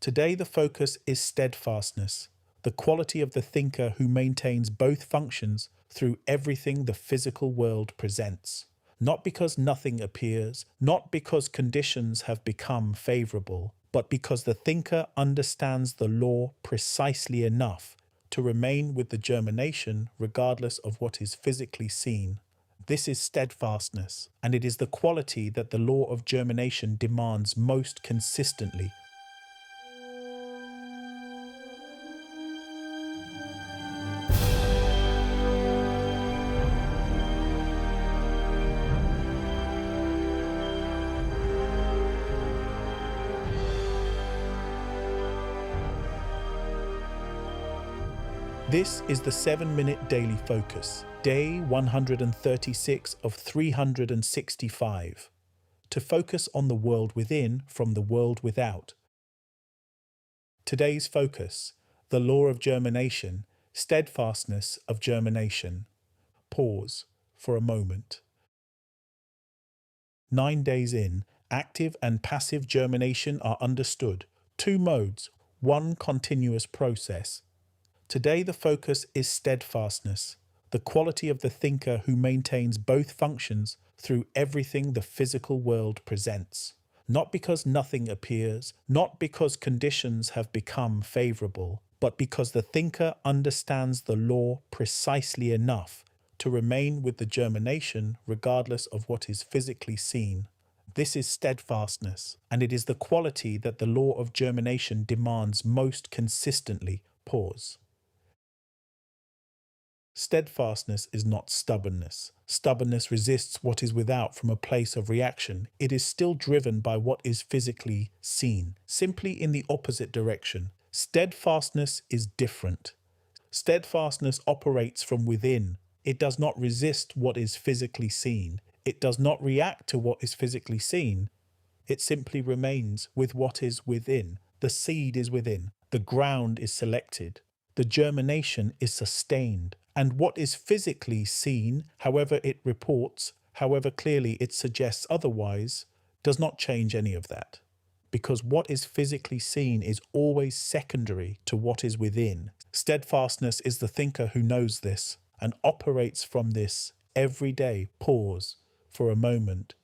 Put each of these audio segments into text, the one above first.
Today the focus is steadfastness, the quality of the thinker who maintains both functions through everything the physical world presents. Not because nothing appears, not because conditions have become favorable, but because the thinker understands the law precisely enough to remain with the germination regardless of what is physically seen. This is steadfastness, and it is the quality that the law of germination demands most consistently. This is the 7-minute daily focus, day 136 of 365, to focus on the world within from the world without. Today's focus, the law of germination, steadfastness of germination. Pause for a moment. 9 days in, active and passive germination are understood. 2 modes, 1 continuous process. Today the focus is steadfastness, the quality of the thinker who maintains both functions through everything the physical world presents. Not because nothing appears, not because conditions have become favorable, but because the thinker understands the law precisely enough to remain with the germination regardless of what is physically seen. This is steadfastness, and it is the quality that the law of germination demands most consistently. Pause. Steadfastness is not stubbornness. Stubbornness resists what is without from a place of reaction. It is still driven by what is physically seen, simply in the opposite direction. Steadfastness is different. Steadfastness operates from within. It does not resist what is physically seen. It does not react to what is physically seen. It simply remains with what is within. The seed is within. The ground is selected. The germination is sustained. And what is physically seen, however it reports, however clearly it suggests otherwise, does not change any of that. Because what is physically seen is always secondary to what is within. Steadfastness is the thinker who knows this and operates from this every day. Pause for a moment.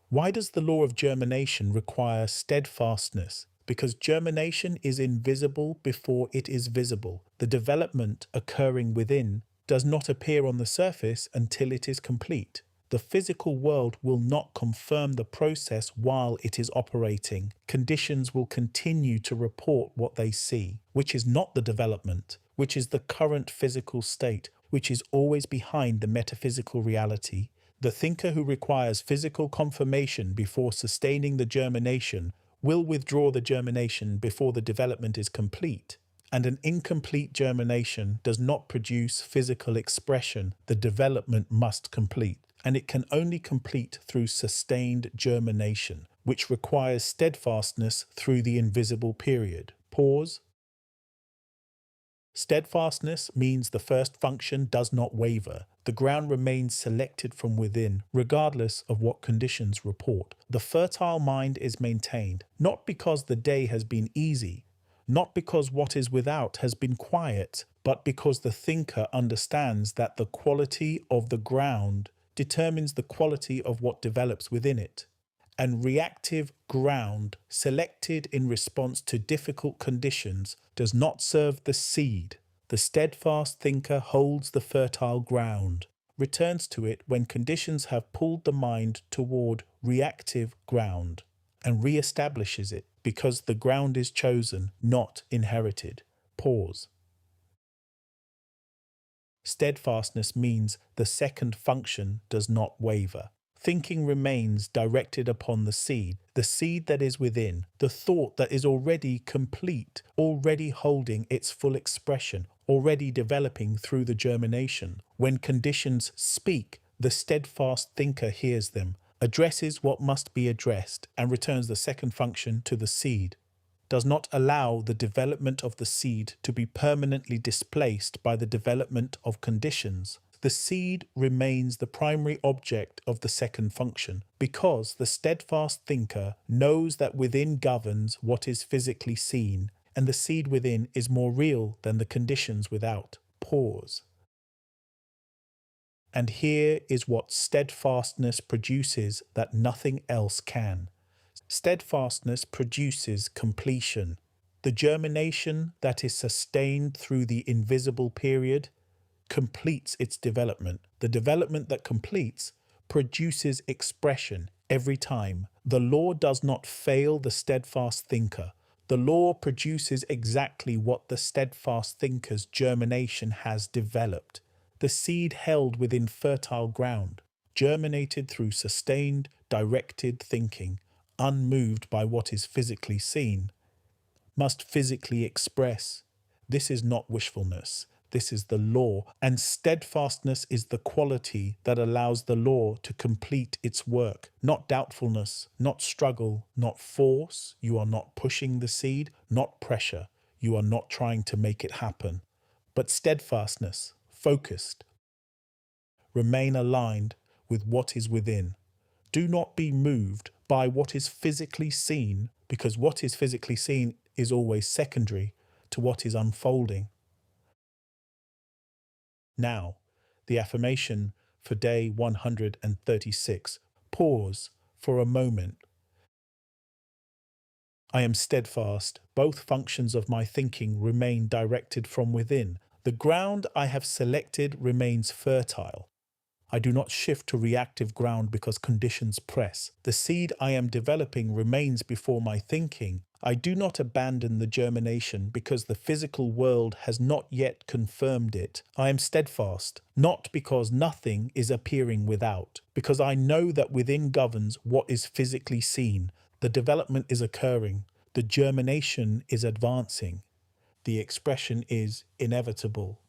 Why does the law of germination require steadfastness? Because germination is invisible before it is visible. The development occurring within does not appear on the surface until it is complete. The physical world will not confirm the process while it is operating. Conditions will continue to report what they see, which is not the development, which is the current physical state, which is always behind the metaphysical reality. The thinker who requires physical confirmation before sustaining the germination will withdraw the germination before the development is complete. And an incomplete germination does not produce physical expression. The development must complete. And it can only complete through sustained germination, which requires steadfastness through the invisible period. Pause. Steadfastness means the first function does not waver. The ground remains selected from within, regardless of what conditions report. The fertile mind is maintained, not because the day has been easy, not because what is without has been quiet, but because the thinker understands that the quality of the ground determines the quality of what develops within it. And reactive ground, selected in response to difficult conditions, does not serve the seed. The steadfast thinker holds the fertile ground, returns to it when conditions have pulled the mind toward reactive ground, and re-establishes it because the ground is chosen, not inherited. Pause. Steadfastness means the second function does not waver. Thinking remains directed upon the seed that is within, the thought that is already complete, already holding its full expression, already developing through the germination. When conditions speak, the steadfast thinker hears them, addresses what must be addressed, and returns the second function to the seed. Does not allow the development of the seed to be permanently displaced by the development of conditions. The seed remains the primary object of the second function, because the steadfast thinker knows that within governs what is physically seen, and the seed within is more real than the conditions without. Pause. And here is what steadfastness produces that nothing else can. Steadfastness produces completion, the germination that is sustained through the invisible period completes its development. The development that completes produces expression every time. The law does not fail the steadfast thinker. The law produces exactly what the steadfast thinker's germination has developed. The seed held within fertile ground, germinated through sustained, directed thinking, unmoved by what is physically seen, must physically express. This is not wishfulness. This is the law, and steadfastness is the quality that allows the law to complete its work. Not doubtfulness, not struggle, not force. You are not pushing the seed, not pressure. You are not trying to make it happen. But steadfastness, focused. Remain aligned with what is within. Do not be moved by what is physically seen, because what is physically seen is always secondary to what is unfolding. Now, the affirmation for day 136. Pause for a moment. I am steadfast. Both functions of my thinking remain directed from within. The ground I have selected remains fertile. I do not shift to reactive ground because conditions press. The seed I am developing remains before my thinking. I do not abandon the germination because the physical world has not yet confirmed it. I am steadfast, not because nothing is appearing without, because I know that within governs what is physically seen. The development is occurring. The germination is advancing. The expression is inevitable.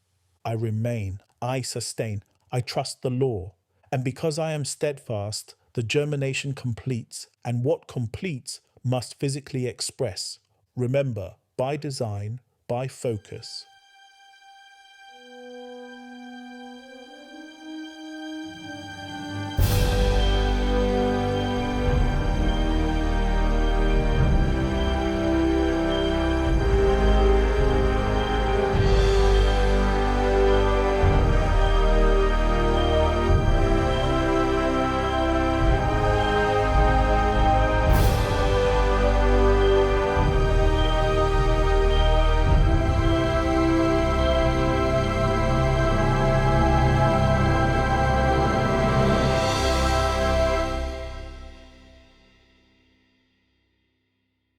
I remain. I sustain. I trust the law. And because I am steadfast, the germination completes, and what completes must physically express. Remember, by design, by focus.